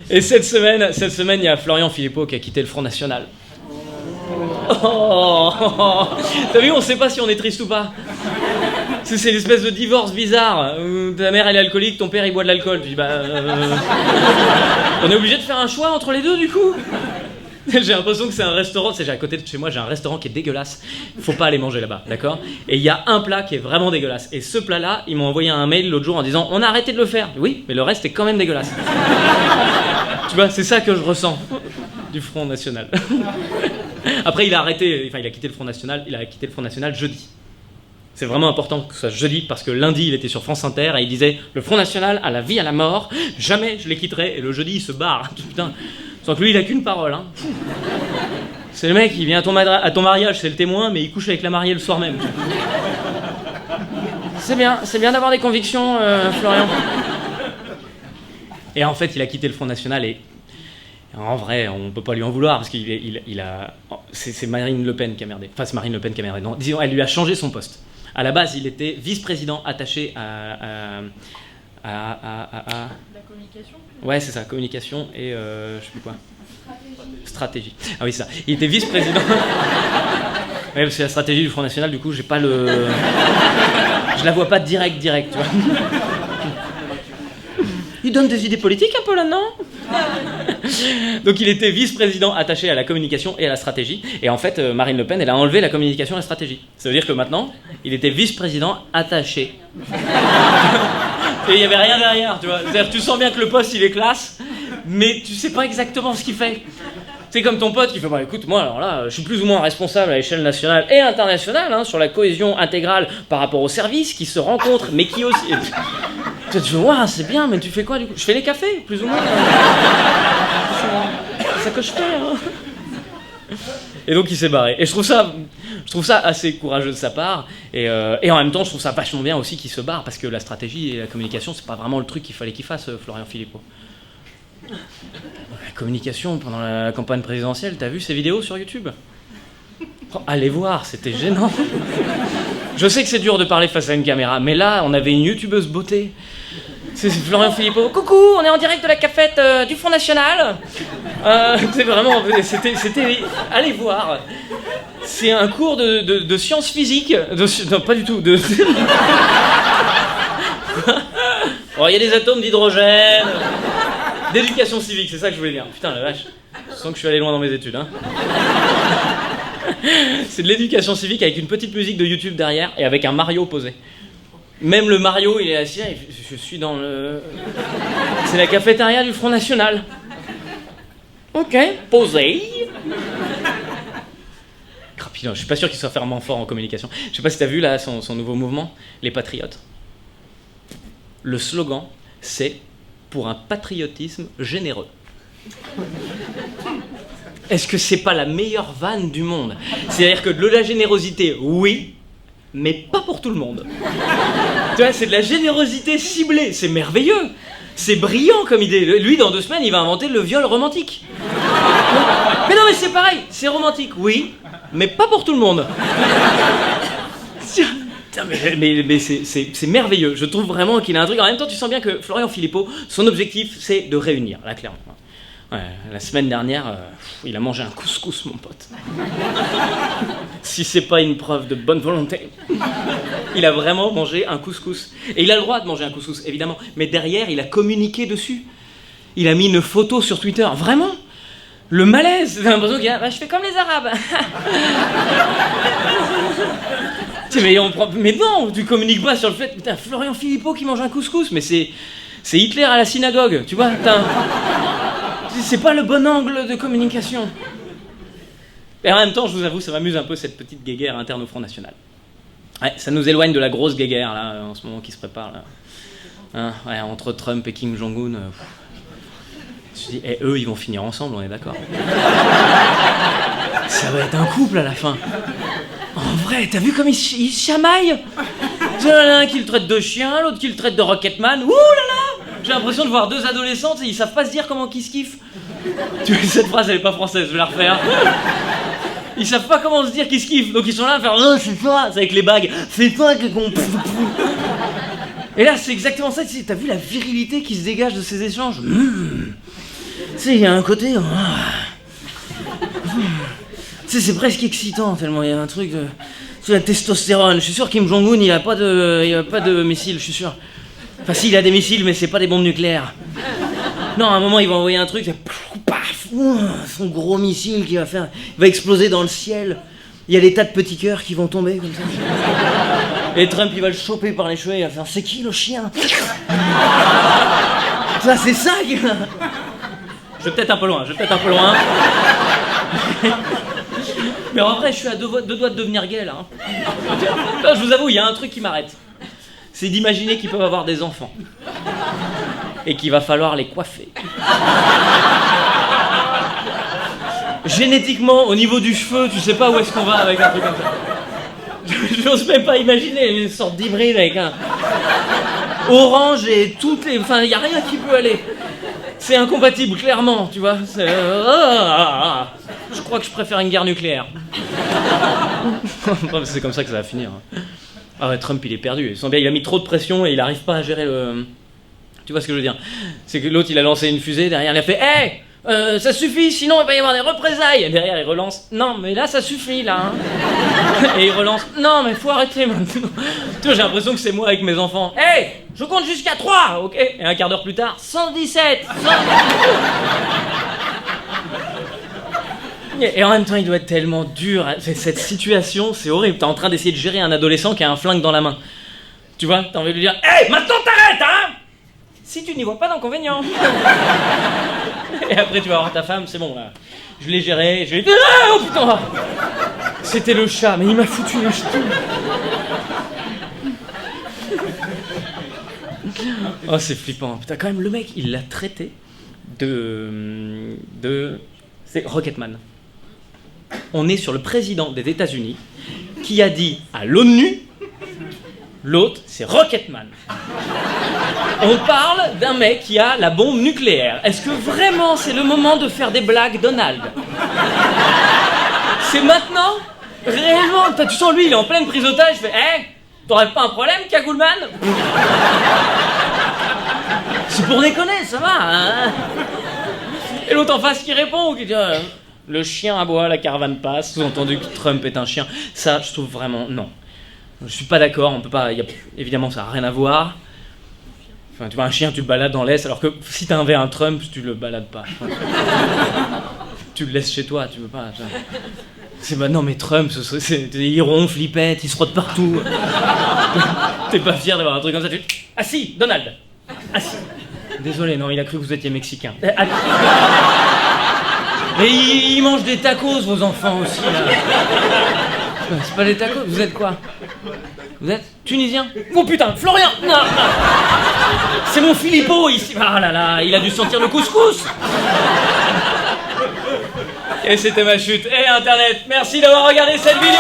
Et cette semaine, il y a Florian Philippot qui a quitté le Front National. Oh, t'as vu, on sait pas si on est triste ou pas. C'est l'espèce de divorce bizarre où ta mère elle est alcoolique, ton père il boit de l'alcool. Tu dis on est obligé de faire un choix entre les deux du coup. J'ai l'impression que c'est un restaurant, c'est à côté de chez moi, j'ai un restaurant qui est dégueulasse. Faut pas aller manger là-bas, d'accord? Et il y a un plat qui est vraiment dégueulasse. Et ce plat-là, ils m'ont envoyé un mail l'autre jour en disant on a arrêté de le faire. Oui, mais le reste est quand même dégueulasse. Tu vois, c'est ça que je ressens du Front National. Après, il a quitté le Front National, jeudi. C'est vraiment important que ce soit jeudi parce que lundi, il était sur France Inter et il disait le Front National à la vie, à la mort, jamais je les quitterai. Et le jeudi, il se barre. Putain. Sans que lui, il a qu'une parole. Hein. C'est le mec, il vient à ton mariage, c'est le témoin, mais il couche avec la mariée le soir même. C'est bien d'avoir des convictions, Florian. Et en fait, il a quitté le Front National et en vrai, on peut pas lui en vouloir parce c'est Marine Le Pen qui a merdé. Enfin, c'est Marine Le Pen qui a merdé. Non, disons, elle lui a changé son poste. À la base, il était vice-président attaché à la communication. Ouais, c'est ça, communication et je sais plus quoi. Stratégie. Ah oui, c'est ça. Il était vice-président. Ouais, parce que la stratégie du Front National, du coup, je la vois pas direct, tu vois. Il donne des idées politiques un peu là, non? Donc il était vice-président attaché à la communication et à la stratégie. Et en fait, Marine Le Pen, elle a enlevé la communication et la stratégie. Ça veut dire que maintenant, il était vice-président attaché. Et il n'y avait rien derrière, tu vois. C'est-à-dire que tu sens bien que le poste, il est classe, mais tu sais pas exactement ce qu'il fait. C'est comme ton pote qui fait, écoute, moi, alors là, je suis plus ou moins responsable à l'échelle nationale et internationale sur la cohésion intégrale par rapport aux services qui se rencontrent, mais qui aussi... Tu fais, c'est bien, mais tu fais quoi du coup? Je fais les cafés, plus ou moins. C'est ça que je fais. Hein. Et donc il s'est barré. Et je trouve ça assez courageux de sa part. Et en même temps, je trouve ça vachement bien aussi qu'il se barre, parce que la stratégie et la communication, c'est pas vraiment le truc qu'il fallait qu'il fasse, Florian Philippot. La communication pendant la campagne présidentielle, t'as vu ces vidéos sur YouTube? Allez voir, c'était gênant. Je sais que c'est dur de parler face à une caméra, mais là, on avait une youtubeuse beauté. C'est Florian Philippot. Coucou, on est en direct de la cafette du Front National. C'est vraiment... C'était... Allez voir. C'est un cours de sciences physiques. Non, pas du tout. Il y a des atomes d'hydrogène. D'éducation civique, c'est ça que je voulais dire. Putain, la vache. Je sens que je suis allé loin dans mes études. Hein. C'est de l'éducation civique avec une petite musique de YouTube derrière et avec un Mario posé. Même le Mario, il est assis, je suis dans le... C'est la cafétéria du Front National. Ok, posé. Putain, je suis pas sûr qu'il soit vraiment fort en communication. Je sais pas si t'as vu là son nouveau mouvement, les Patriotes. Le slogan, c'est « Pour un patriotisme généreux ». Est-ce que c'est pas la meilleure vanne du monde? C'est-à-dire que de la générosité, oui, mais pas pour tout le monde. Tu vois, c'est de la générosité ciblée, c'est merveilleux. C'est brillant comme idée. Lui, dans 2 semaines, il va inventer le viol romantique. Mais non, mais c'est pareil, c'est romantique, oui, mais pas pour tout le monde. Mais c'est merveilleux. Je trouve vraiment qu'il a un truc. En même temps, tu sens bien que Florian Philippot, son objectif, c'est de réunir, là, clairement. Ouais, la semaine dernière, il a mangé un couscous, mon pote. Si c'est pas une preuve de bonne volonté. Il a vraiment mangé un couscous. Et il a le droit de manger un couscous, évidemment. Mais derrière, il a communiqué dessus. Il a mis une photo sur Twitter. Vraiment. Le malaise. J'ai l'impression qu'il y a... je fais comme les Arabes. Mais non, tu communiques pas sur le fait... Putain, Florian Philippot qui mange un couscous. Mais c'est Hitler à la synagogue, tu vois. C'est pas le bon angle de communication. Et en même temps, je vous avoue, ça m'amuse un peu cette petite guéguerre interne au Front National. Ouais, ça nous éloigne de la grosse guéguerre là, en ce moment qui se prépare là. Hein, ouais, entre Trump et Kim Jong-un. Je dis, eux, ils vont finir ensemble, on est d'accord. Ça va être un couple à la fin. En vrai, t'as vu comme ils se chamaillent? Il y en a un qui le traite de chien, l'autre qui le traite de Rocketman. Ouh là là! J'ai l'impression de voir 2 adolescentes et ils savent pas se dire comment qu'ils se kiffent. Tu vois, cette phrase elle est pas française, je vais la refaire. Ils savent pas comment se dire qu'ils se kiffent, donc ils sont là à faire « Oh, c'est toi !» C'est avec les bagues. « C'est toi que qu'on... » Et là, c'est exactement ça. T'as vu la virilité qui se dégage de ces échanges? Tu sais, il y a un côté... Tu sais, c'est presque excitant, tellement il y a un truc de... C'est la testostérone. Je suis sûr Kim Jong-un, il a pas de missiles, je suis sûr. Enfin, si, il a des missiles, mais c'est pas des bombes nucléaires. Non, à un moment, il va envoyer un truc, paf, son gros missile qui va faire... Il va exploser dans le ciel. Il y a des tas de petits cœurs qui vont tomber, comme ça. Et Trump, il va le choper par les cheveux, il va faire « C'est qui, le chien ?» Ça, c'est ça qui... Je vais peut-être un peu loin. Mais en vrai, je suis à deux doigts de devenir gay, là. Non, je vous avoue, il y a un truc qui m'arrête. C'est d'imaginer qu'ils peuvent avoir des enfants. Et qu'il va falloir les coiffer. Génétiquement, au niveau du cheveu, tu sais pas où est-ce qu'on va avec un truc comme ça. J'ose même pas imaginer une sorte d'hybride avec un... orange et toutes les... Enfin, il y a rien qui peut aller. C'est incompatible, clairement, tu vois. Je crois que je préfère une guerre nucléaire. C'est comme ça que ça va finir. Ah ouais, Trump, il est perdu. Il sent bien, il a mis trop de pression et il arrive pas à gérer le... Tu vois ce que je veux dire? C'est que l'autre, il a lancé une fusée, derrière, il a fait « Hey, ça suffit, sinon il va y avoir des représailles !» Et derrière, il relance « Non, mais là, ça suffit, là. Hein. » Et il relance « Non, mais faut arrêter maintenant. » Tu vois, j'ai l'impression que c'est moi avec mes enfants. « Hey, je compte jusqu'à 3, ok ?» Et un quart d'heure plus tard, 117, 117. Et en même temps, il doit être tellement dur. Cette situation, c'est horrible. T'es en train d'essayer de gérer un adolescent qui a un flingue dans la main. Tu vois, t'as envie de lui dire « Hey, maintenant t'arrêtes, hein !» Si tu n'y vois pas d'inconvénient. Et après tu vas voir ta femme, c'est bon là. Je l'ai géré, je lui ai dit ah, oh putain. C'était le chat, mais il m'a foutu le chat. Oh c'est flippant. Putain quand même le mec, il l'a traité de... C'est Rocketman. On est sur le président des États-Unis qui a dit à l'ONU, l'autre c'est Rocketman. On parle d'un mec qui a la bombe nucléaire. Est-ce que vraiment c'est le moment de faire des blagues, Donald? C'est maintenant? Réellement? Tu sens lui, il est en pleine prise d'otage, il fait hey, t'aurais pas un problème, Cagoulman? C'est pour déconner, ça va, hein? Et l'autre en face qui répond, qui dit le chien aboie, la caravane passe, sous-entendu que Trump est un chien. Ça, je trouve vraiment, non. Je suis pas d'accord, on peut pas, évidemment ça a rien à voir. Enfin, tu vois, un chien, tu le balades dans l'Est, alors que si t'as un Trump, tu le balades pas. Tu le laisses chez toi, tu veux pas. C'est bah non, mais Trump, il ronfle, il pète, il se frotte partout. T'es pas fier d'avoir un truc comme ça, Ah si, Donald. Ah si. Désolé, non, il a cru que vous étiez mexicain. Mais il mange des tacos, vos enfants aussi, là. C'est pas des tacos, vous êtes quoi? Vous êtes tunisien? Oh putain, Florian! Non, non. C'est mon Philippot ici. Ah là là, il a dû sentir le couscous. Et c'était ma chute. Et Internet, merci d'avoir regardé cette vidéo.